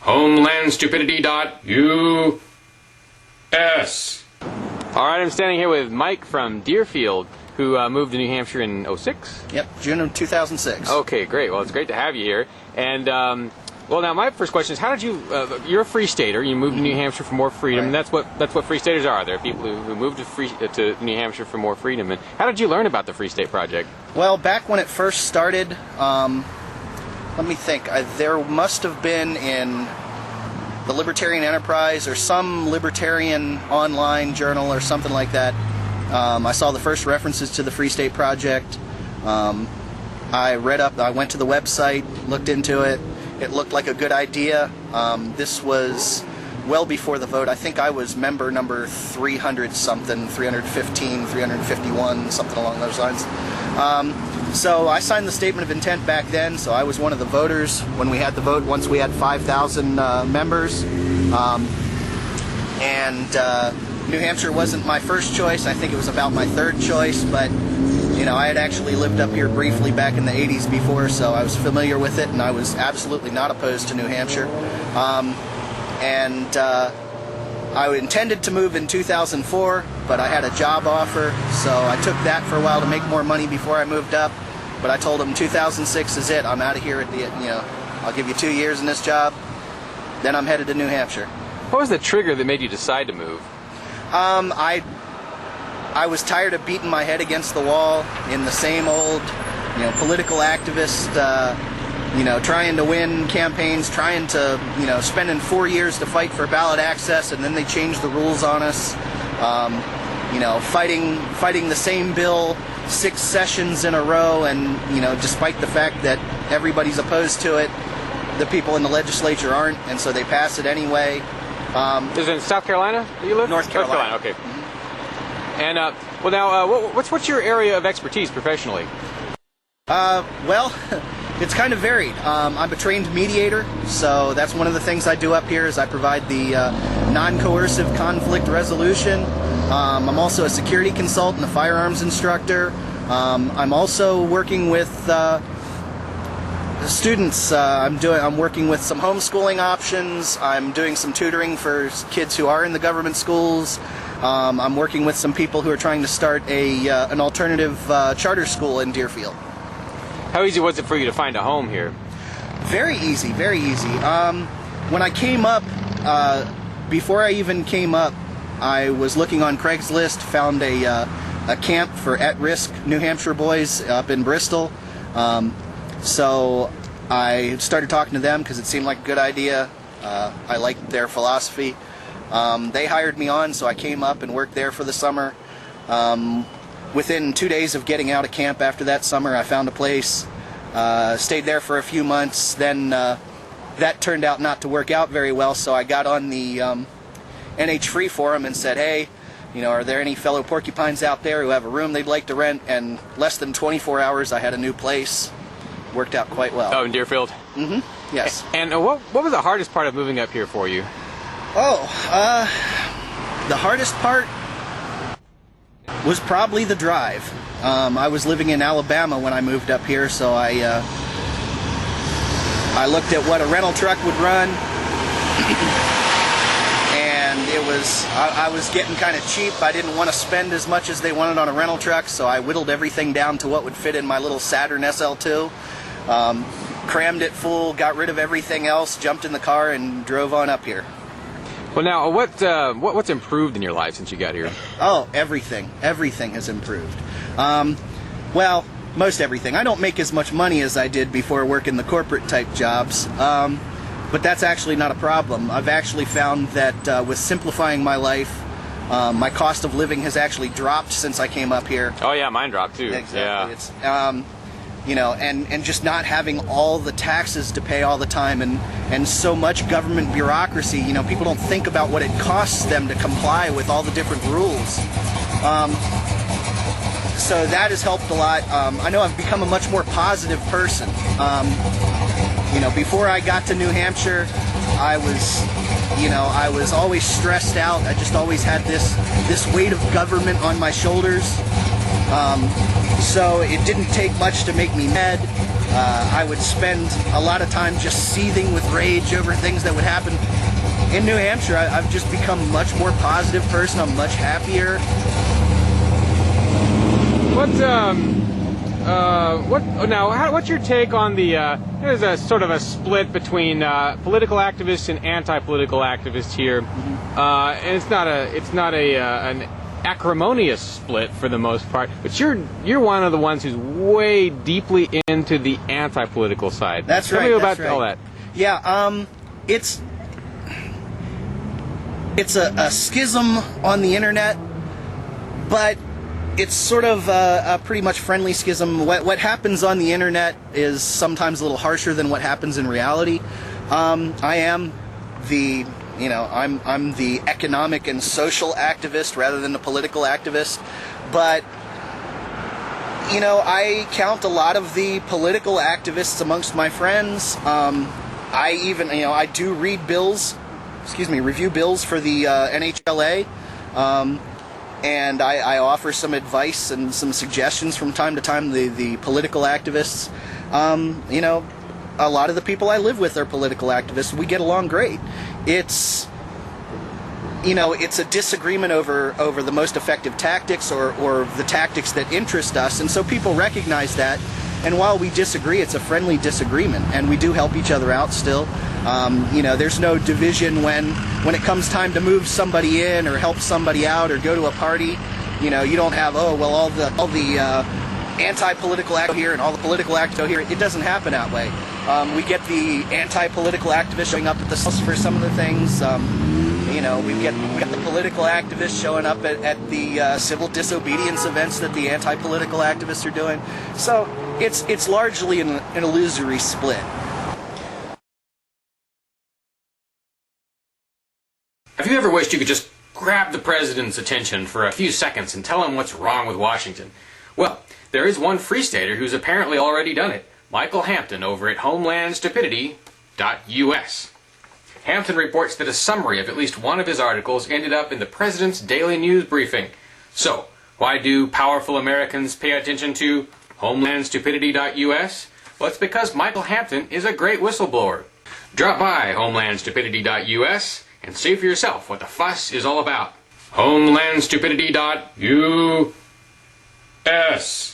homelandstupidity.us. All right, I'm standing here with Mike from Deerfield, who moved to New Hampshire in '06? Yep, June of 2006. Okay, great. Well, it's great to have you here. And, well, now my first question is, how did you, you're a free stater, you moved to New Hampshire for more freedom, right. and that's what free staters are. There are people who moved to New Hampshire for more freedom. And how did you learn about the Free State Project? Well, back when it first started, let me think, there must have been in the Libertarian Enterprise or some libertarian online journal or something like that. I saw the first references to the Free State Project. I went to the website, looked into it. It looked like a good idea. This was well before the vote. I think I was member number 300-something, 315, 351, something along those lines. So I signed the statement of intent back then, so I was one of the voters when we had the vote, once we had 5,000 members. New Hampshire wasn't my first choice. I think it was about my third choice, but you know, I had actually lived up here briefly back in the 80s before, so I was familiar with it, and I was absolutely not opposed to New Hampshire. I intended to move in 2004, but I had a job offer, so I took that for a while to make more money before I moved up. But I told them 2006 is it. I'm out of here at the, you know, I'll give you 2 years in this job, then I'm headed to New Hampshire. What was the trigger that made you decide to move? I was tired of beating my head against the wall in the same old, you know, political activist, you know, trying to win campaigns, trying to, you know, spending 4 years to fight for ballot access, and then they changed the rules on us. You know, fighting the same bill 6 sessions in a row, and, you know, despite the fact that everybody's opposed to it, the people in the legislature aren't, and so they pass it anyway. Is it in South Carolina that you live? North Carolina. Okay. And, well now, what's your area of expertise professionally? Well, it's kind of varied. I'm a trained mediator, so that's one of the things I do up here is I provide the non-coercive conflict resolution. I'm also a security consultant, a firearms instructor. I'm also working with students. I'm working with some homeschooling options. I'm doing some tutoring for kids who are in the government schools. I'm working with some people who are trying to start an alternative charter school in Deerfield. How easy was it for you to find a home here? Very easy, very easy. When I came up, before I even came up, I was looking on Craigslist, found a camp for at-risk New Hampshire boys up in Bristol. So I started talking to them because it seemed like a good idea. I liked their philosophy. They hired me on, so I came up and worked there for the summer. Within 2 days of getting out of camp after that summer, I found a place, stayed there for a few months. Then that turned out not to work out very well, so I got on the NH Free Forum and said, hey, you know, are there any fellow porcupines out there who have a room they'd like to rent? And less than 24 hours, I had a new place. Worked out quite well. Oh, in Deerfield? Mm-hmm, yes. And what was the hardest part of moving up here for you? Oh, the hardest part was probably the drive. I was living in Alabama when I moved up here, so I looked at what a rental truck would run, and I was getting kind of cheap. I didn't want to spend as much as they wanted on a rental truck, so I whittled everything down to what would fit in my little Saturn SL2, crammed it full, got rid of everything else, jumped in the car, and drove on up here. Well, now, what's improved in your life since you got here? Oh, everything. Everything has improved. Well, most everything. I don't make as much money as I did before working the corporate type jobs, but that's actually not a problem. I've actually found that with simplifying my life, my cost of living has actually dropped since I came up here. Oh yeah, mine dropped too. Exactly. Yeah. It's, you know, and just not having all the taxes to pay all the time, and so much government bureaucracy. You know, people don't think about what it costs them to comply with all the different rules. So that has helped a lot. I know I've become a much more positive person. You know, before I got to New Hampshire, I was always stressed out. I just always had this weight of government on my shoulders. So it didn't take much to make me mad. I would spend a lot of time just seething with rage over things that would happen. In New Hampshire, I've just become a much more positive person. I'm much happier. What's your take on the? There's a sort of a split between political activists and anti-political activists here, and it's not an acrimonious split for the most part. But you're one of the ones who's way deeply into the anti-political side. That's right. Tell me about that's right. all that. Yeah. It's a schism on the internet, but it's sort of a pretty much friendly schism. What happens on the internet is sometimes a little harsher than what happens in reality. I'm the economic and social activist rather than the political activist, but I count a lot of the political activists amongst my friends. I do read bills. Review bills for the NHLA, and I offer some advice and some suggestions from time to time. The political activists, a lot of the people I live with are political activists. We get along great. It's a disagreement over the most effective tactics or the tactics that interest us, and so people recognize that. And while we disagree, it's a friendly disagreement, and we do help each other out still. There's no division when it comes time to move somebody in or help somebody out or go to a party. You don't have all the anti-political act here and all the political act here. It doesn't happen that way. We get the anti-political activists showing up at the house for some of the things. We got the political activists showing up at the civil disobedience events that the anti-political activists are doing. So it's largely an illusory split. Have you ever wished you could just grab the president's attention for a few seconds and tell him what's wrong with Washington? Well, there is one free stater who's apparently already done it. Michael Hampton over at homelandstupidity.us. Hampton reports that a summary of at least one of his articles ended up in the president's daily news briefing. So, why do powerful Americans pay attention to homelandstupidity.us? Well, it's because Michael Hampton is a great whistleblower. Drop by homelandstupidity.us and see for yourself what the fuss is all about. homelandstupidity.us